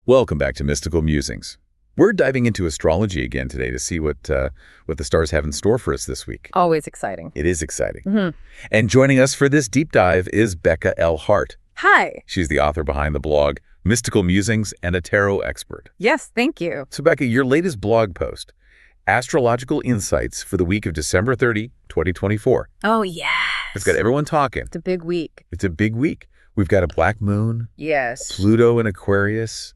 Welcome back to Mystical Musings. We're diving into astrology again today to see what the stars have in store for us this week. Always exciting. It is exciting. And joining us for this deep dive is Becca L. Hart. Hi. She's the author behind the blog Mystical Musings and a tarot expert. Yes, thank you. So Becca, your latest blog post, Astrological Insights for the week of December 30, 2024. Oh, yes. It's got everyone talking. It's a big week. It's a big week. We've got a black moon, Yes. Pluto in Aquarius,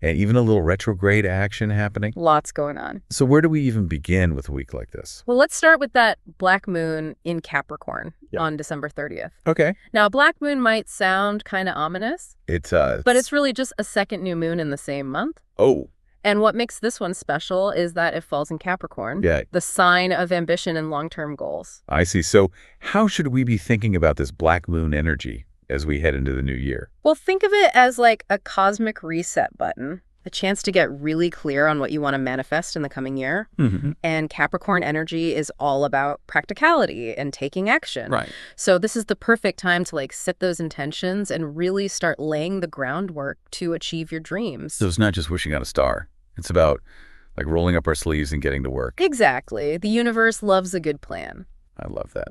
and even a little retrograde action happening. Lots going on. So where do we even begin with a week like this? Well, let's start with that black moon in Capricorn on December 30th. Okay. Now, a black moon might sound kind of ominous, but it's really just a second new moon in the same month. Oh. And what makes this one special is that it falls in Capricorn, the sign of ambition and long-term goals. I see. So how should we be thinking about this black moon energy as we head into the new year? Well, think of it as like a cosmic reset button, a chance to get really clear on what you want to manifest in the coming year. And Capricorn energy is all about practicality and taking action. Right. So this is the perfect time to like set those intentions and really start laying the groundwork to achieve your dreams. So it's not just wishing on a star. It's about like rolling up our sleeves and getting to work. Exactly. The universe loves a good plan. I love that.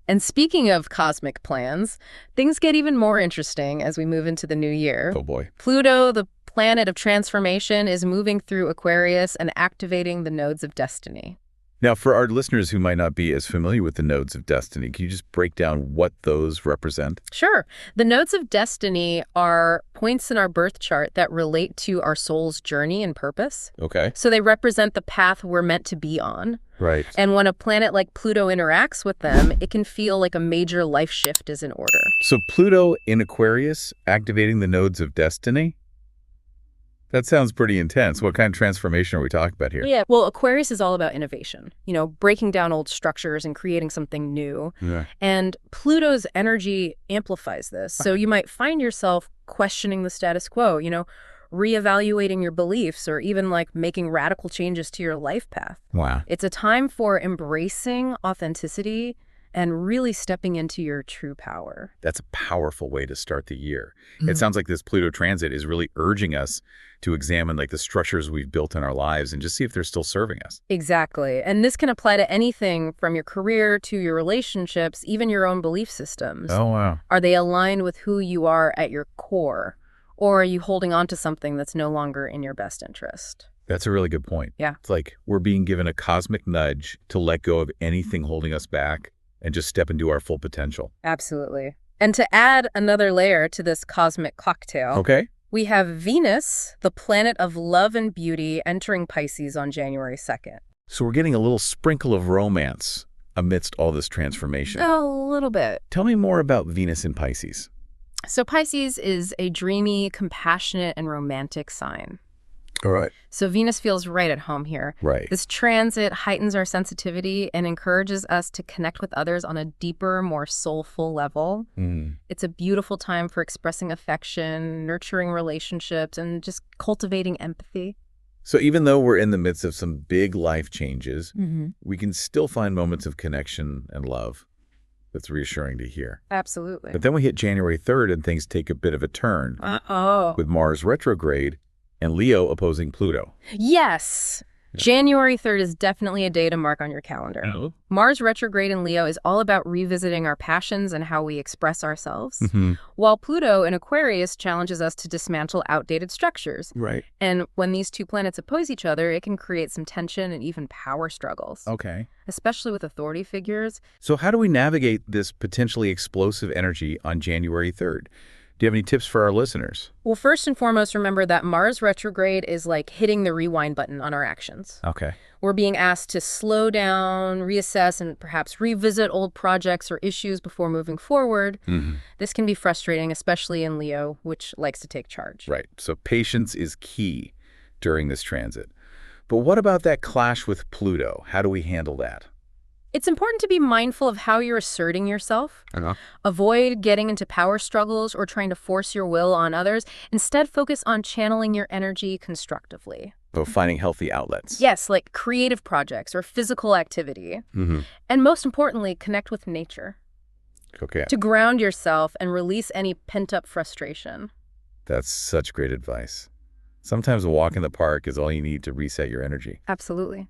And speaking of cosmic plans, things get even more interesting as we move into the new year. Oh boy. Pluto, the planet of transformation, is moving through Aquarius and activating the nodes of destiny. Now, for our listeners who might not be as familiar with the nodes of destiny, can you just break down what those represent? Sure. The nodes of destiny are points in our birth chart that relate to our soul's journey and purpose. Okay. So they represent the path we're meant to be on. Right. And when a planet like Pluto interacts with them, it can feel like a major life shift is in order. So Pluto in Aquarius activating the nodes of destiny? That sounds pretty intense. What kind of transformation are we talking about here? Yeah, well, Aquarius is all about innovation, breaking down old structures and creating something new. Yeah. And Pluto's energy amplifies this. So you might find yourself questioning the status quo, reevaluating your beliefs, or even like making radical changes to your life path. Wow. It's a time for embracing authenticity and really stepping into your true power. That's a powerful way to start the year. It sounds like this Pluto transit is really urging us to examine like the structures we've built in our lives and just see if they're still serving us. Exactly. And this can apply to anything from your career to your relationships, even your own belief systems. Oh, wow. Are they aligned with who you are at your core? Or are you holding on to something that's no longer in your best interest? That's a really good point. Yeah. It's like we're being given a cosmic nudge to let go of anything holding us back and just step into our full potential. Absolutely. And to add another layer to this cosmic cocktail, we have Venus, the planet of love and beauty, entering Pisces on January 2nd. So we're getting a little sprinkle of romance amidst all this transformation. A little bit. Tell me more about Venus in Pisces. So Pisces is a dreamy, compassionate, and romantic sign. All right. So Venus feels right at home here. Right. This transit heightens our sensitivity and encourages us to connect with others on a deeper, more soulful level. It's a beautiful time for expressing affection, nurturing relationships, and just cultivating empathy. So even though we're in the midst of some big life changes, we can still find moments of connection and love. That's reassuring to hear. Absolutely. But then we hit January 3rd and things take a bit of a turn. With Mars retrograde and Leo opposing Pluto. Yes. January 3rd is definitely a day to mark on your calendar. Mars retrograde in Leo is all about revisiting our passions and how we express ourselves, while Pluto in Aquarius challenges us to dismantle outdated structures. Right. And when these two planets oppose each other, it can create some tension and even power struggles. Okay. Especially with authority figures. So how do we navigate this potentially explosive energy on January 3rd? Do you have any tips for our listeners? Well, first and foremost, remember that Mars retrograde is like hitting the rewind button on our actions. Okay. We're being asked to slow down, reassess, and perhaps revisit old projects or issues before moving forward. This can be frustrating, especially in Leo, which likes to take charge. Right. So patience is key during this transit. But what about that clash with Pluto? How do we handle that? It's important to be mindful of how you're asserting yourself. Avoid getting into power struggles or trying to force your will on others. Instead, focus on channeling your energy constructively. So finding healthy outlets. Yes, like creative projects or physical activity. And most importantly, connect with nature. Okay. To ground yourself and release any pent-up frustration. That's such great advice. Sometimes a walk in the park is all you need to reset your energy. Absolutely.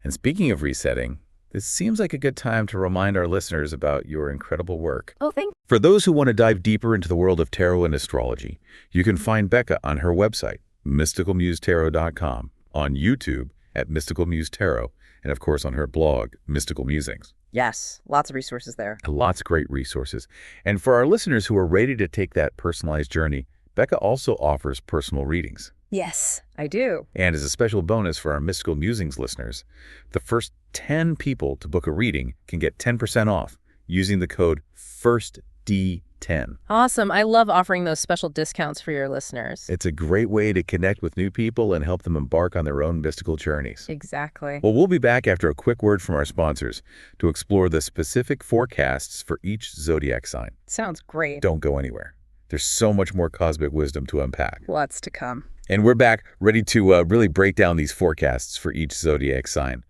And speaking of resetting, this seems like a good time to remind our listeners about your incredible work. Oh, thanks. For those who want to dive deeper into the world of tarot and astrology, you can find Becca on her website, mysticalmusetarot.com, on YouTube at Mystical Muse Tarot, and of course on her blog, Mystical Musings. Yes, lots of resources there. Lots of great resources. And for our listeners who are ready to take that personalized journey, Becca also offers personal readings. Yes, I do. And as a special bonus for our Mystical Musings listeners, the first 10 people to book a reading can get 10% off using the code FIRSTD10. Awesome. I love offering those special discounts for your listeners. It's a great way to connect with new people and help them embark on their own mystical journeys. Exactly. Well, we'll be back after a quick word from our sponsors to explore the specific forecasts for each zodiac sign. Sounds great. Don't go anywhere. There's so much more cosmic wisdom to unpack. Lots to come. And we're back, ready to really break down these forecasts for each zodiac sign.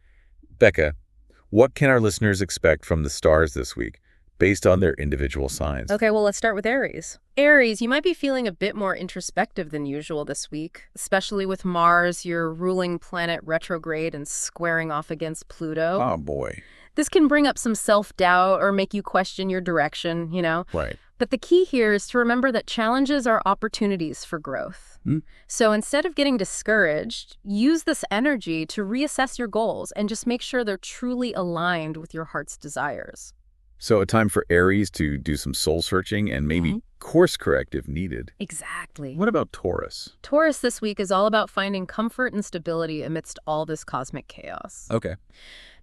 Becca, what can our listeners expect from the stars this week based on their individual signs? Okay, well, let's start with Aries. Aries, you might be feeling a bit more introspective than usual this week, especially with Mars, your ruling planet, retrograde and squaring off against Pluto. Oh, boy. This can bring up some self-doubt or make you question your direction, Right. But the key here is to remember that challenges are opportunities for growth. So instead of getting discouraged, use this energy to reassess your goals and just make sure they're truly aligned with your heart's desires. So a time for Aries to do some soul searching and maybe course correct if needed. Exactly. What about Taurus? Taurus this week is all about finding comfort and stability amidst all this cosmic chaos. Okay.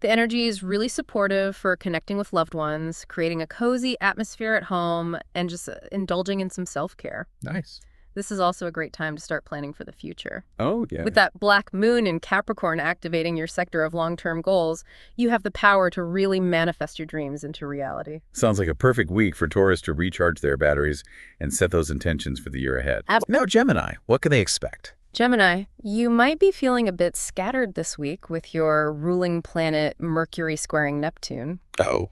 The energy is really supportive for connecting with loved ones, creating a cozy atmosphere at home, and just indulging in some self-care. Nice. This is also a great time to start planning for the future. Oh, yeah. With that black moon in Capricorn activating your sector of long-term goals, you have the power to really manifest your dreams into reality. Sounds like a perfect week for Taurus to recharge their batteries and set those intentions for the year ahead. Now, Gemini, what can they expect? Gemini, you might be feeling a bit scattered this week with your ruling planet Mercury squaring Neptune. Oh.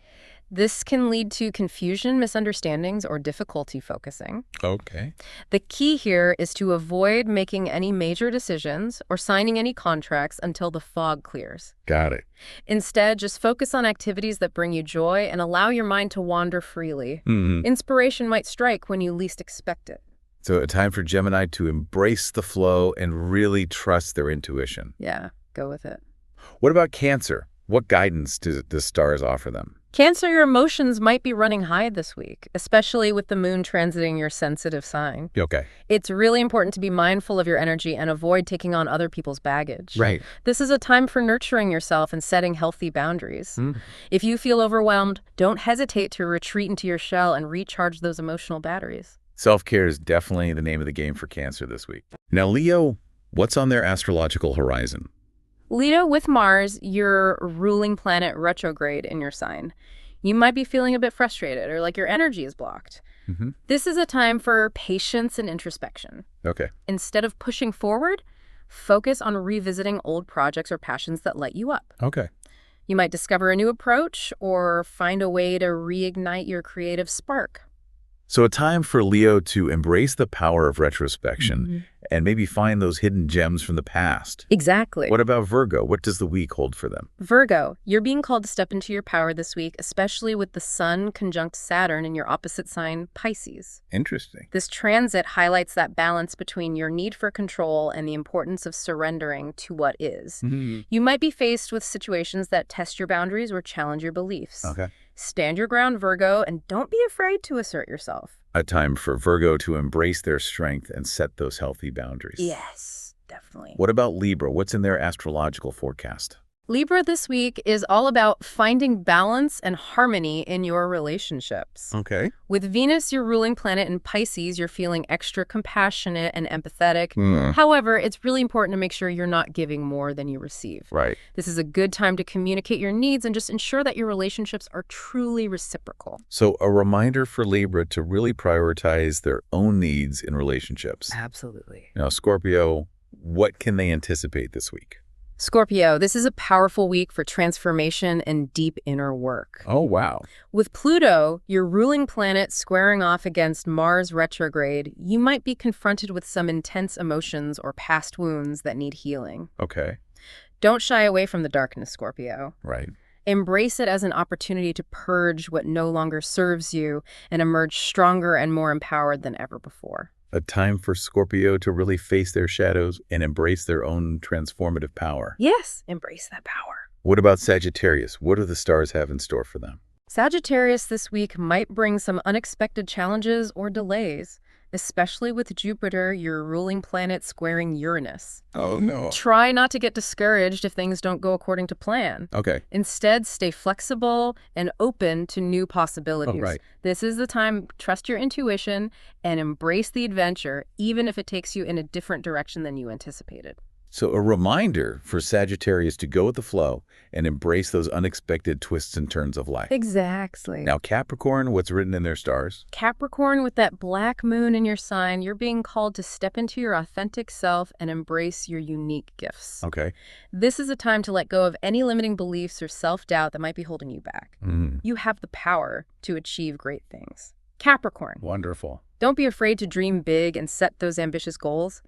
This can lead to confusion, misunderstandings, or difficulty focusing. Okay. The key here is to avoid making any major decisions or signing any contracts until the fog clears. Got it. Instead, just focus on activities that bring you joy and allow your mind to wander freely. Inspiration might strike when you least expect it. So a time for Gemini to embrace the flow and really trust their intuition. Yeah, go with it. What about Cancer? What guidance do the stars offer them? Cancer, your emotions might be running high this week, especially with the moon transiting your sensitive sign. Okay. It's really important to be mindful of your energy and avoid taking on other people's baggage. Right. This is a time for nurturing yourself and setting healthy boundaries. If you feel overwhelmed, don't hesitate to retreat into your shell and recharge those emotional batteries. Self-care is definitely the name of the game for Cancer this week. Now, Leo, what's on their astrological horizon? Leo, with Mars, your ruling planet retrograde in your sign, you might be feeling a bit frustrated or like your energy is blocked. This is a time for patience and introspection. Okay. Instead of pushing forward, focus on revisiting old projects or passions that light you up. Okay. You might discover a new approach or find a way to reignite your creative spark. So a time for Leo to embrace the power of retrospection and maybe find those hidden gems from the past. Exactly. What about Virgo? What does the week hold for them? Virgo, you're being called to step into your power this week, especially with the Sun conjunct Saturn in your opposite sign, Pisces. Interesting. This transit highlights that balance between your need for control and the importance of surrendering to what is. You might be faced with situations that test your boundaries or challenge your beliefs. Okay. Stand your ground, Virgo, and don't be afraid to assert yourself. A time for Virgo to embrace their strength and set those healthy boundaries. Yes, definitely. What about Libra? What's in their astrological forecast? Libra this week is all about finding balance and harmony in your relationships. Okay. With Venus, your ruling planet in Pisces, you're feeling extra compassionate and empathetic. However, it's really important to make sure you're not giving more than you receive. Right. This is a good time to communicate your needs and just ensure that your relationships are truly reciprocal. So a reminder for Libra to really prioritize their own needs in relationships. Absolutely. Now, Scorpio, what can they anticipate this week? Scorpio, this is a powerful week for transformation and deep inner work. Oh, wow. With Pluto, your ruling planet, squaring off against Mars retrograde, you might be confronted with some intense emotions or past wounds that need healing. Okay. Don't shy away from the darkness, Scorpio. Right. Embrace it as an opportunity to purge what no longer serves you and emerge stronger and more empowered than ever before. A time for Scorpio to really face their shadows and embrace their own transformative power. Yes, embrace that power. What about Sagittarius? What do the stars have in store for them? Sagittarius this week might bring some unexpected challenges or delays, especially with Jupiter, your ruling planet, squaring Uranus. Oh, no. Try not to get discouraged if things don't go according to plan. Okay. Instead, stay flexible and open to new possibilities. Oh, right. This is the time to trust your intuition and embrace the adventure, even if it takes you in a different direction than you anticipated. So a reminder for Sagittarius to go with the flow and embrace those unexpected twists and turns of life. Exactly. Now, Capricorn, what's written in their stars? Capricorn, with that black moon in your sign, you're being called to step into your authentic self and embrace your unique gifts. Okay. This is a time to let go of any limiting beliefs or self-doubt that might be holding you back. You have the power to achieve great things. Capricorn, Wonderful. don't be afraid to dream big and set those ambitious goals.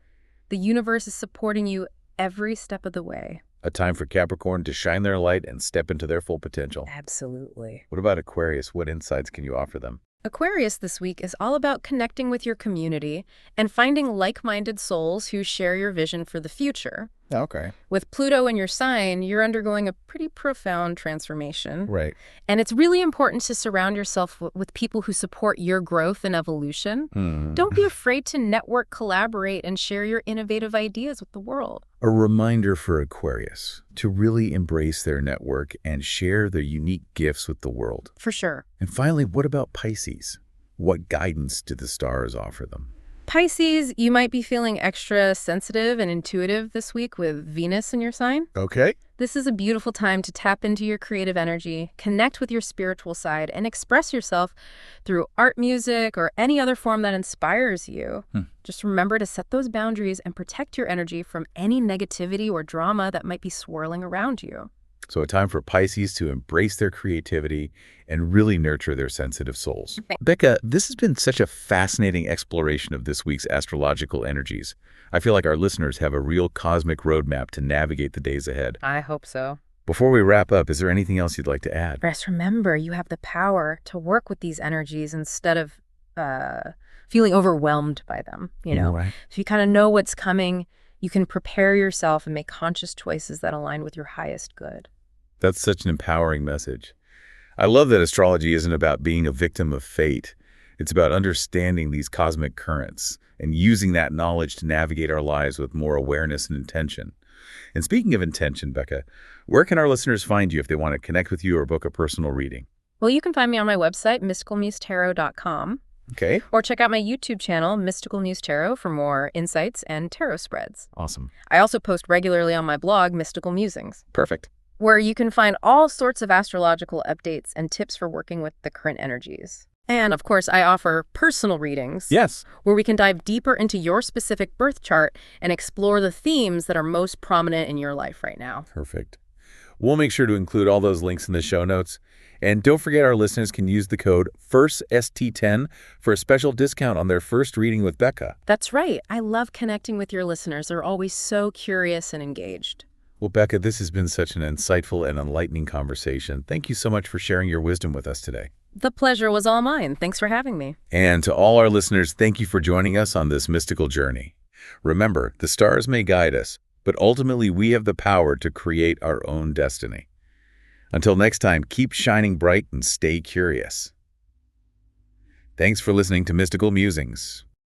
The universe is supporting you every step of the way. A time for Capricorn to shine their light and step into their full potential. Absolutely. What about Aquarius? What insights can you offer them? Aquarius this week is all about connecting with your community and finding like-minded souls who share your vision for the future. Okay. With Pluto in your sign, you're undergoing a pretty profound transformation. Right. And it's really important to surround yourself with people who support your growth and evolution. Don't be afraid to network, collaborate, and share your innovative ideas with the world. A reminder for Aquarius to really embrace their network and share their unique gifts with the world. For sure. And finally, what about Pisces? What guidance do the stars offer them? Pisces, you might be feeling extra sensitive and intuitive this week with Venus in your sign. Okay. This is a beautiful time to tap into your creative energy, connect with your spiritual side, and express yourself through art, music, or any other form that inspires you. Just remember to set those boundaries and protect your energy from any negativity or drama that might be swirling around you. So a time for Pisces to embrace their creativity and really nurture their sensitive souls. Becca, this has been such a fascinating exploration of this week's astrological energies. I feel like our listeners have a real cosmic roadmap to navigate the days ahead. I hope so. Before we wrap up, is there anything else you'd like to add? Just remember, you have the power to work with these energies instead of feeling overwhelmed by them, you know? Right. If you kind of know what's coming, you can prepare yourself and make conscious choices that align with your highest good. That's such an empowering message. I love that astrology isn't about being a victim of fate. It's about understanding these cosmic currents and using that knowledge to navigate our lives with more awareness and intention. And speaking of intention, Becca, where can our listeners find you if they want to connect with you or book a personal reading? Well, you can find me on my website, mysticalmusetarot.com. Okay. Or check out my YouTube channel, Mystical Muse Tarot, for more insights and tarot spreads. Awesome. I also post regularly on my blog, Mystical Musings, Perfect. where you can find all sorts of astrological updates and tips for working with the current energies. And, of course, I offer personal readings. Yes. Where we can dive deeper into your specific birth chart and explore the themes that are most prominent in your life right now. Perfect. We'll make sure to include all those links in the show notes. And don't forget our listeners can use the code FIRSTST10 for a special discount on their first reading with Becca. That's right. I love connecting with your listeners. They're always so curious and engaged. Well, Becca, this has been such an insightful and enlightening conversation. Thank you so much for sharing your wisdom with us today. The pleasure was all mine. Thanks for having me. And to all our listeners, thank you for joining us on this mystical journey. Remember, the stars may guide us, but ultimately we have the power to create our own destiny. Until next time, keep shining bright and stay curious. Thanks for listening to Mystical Musings.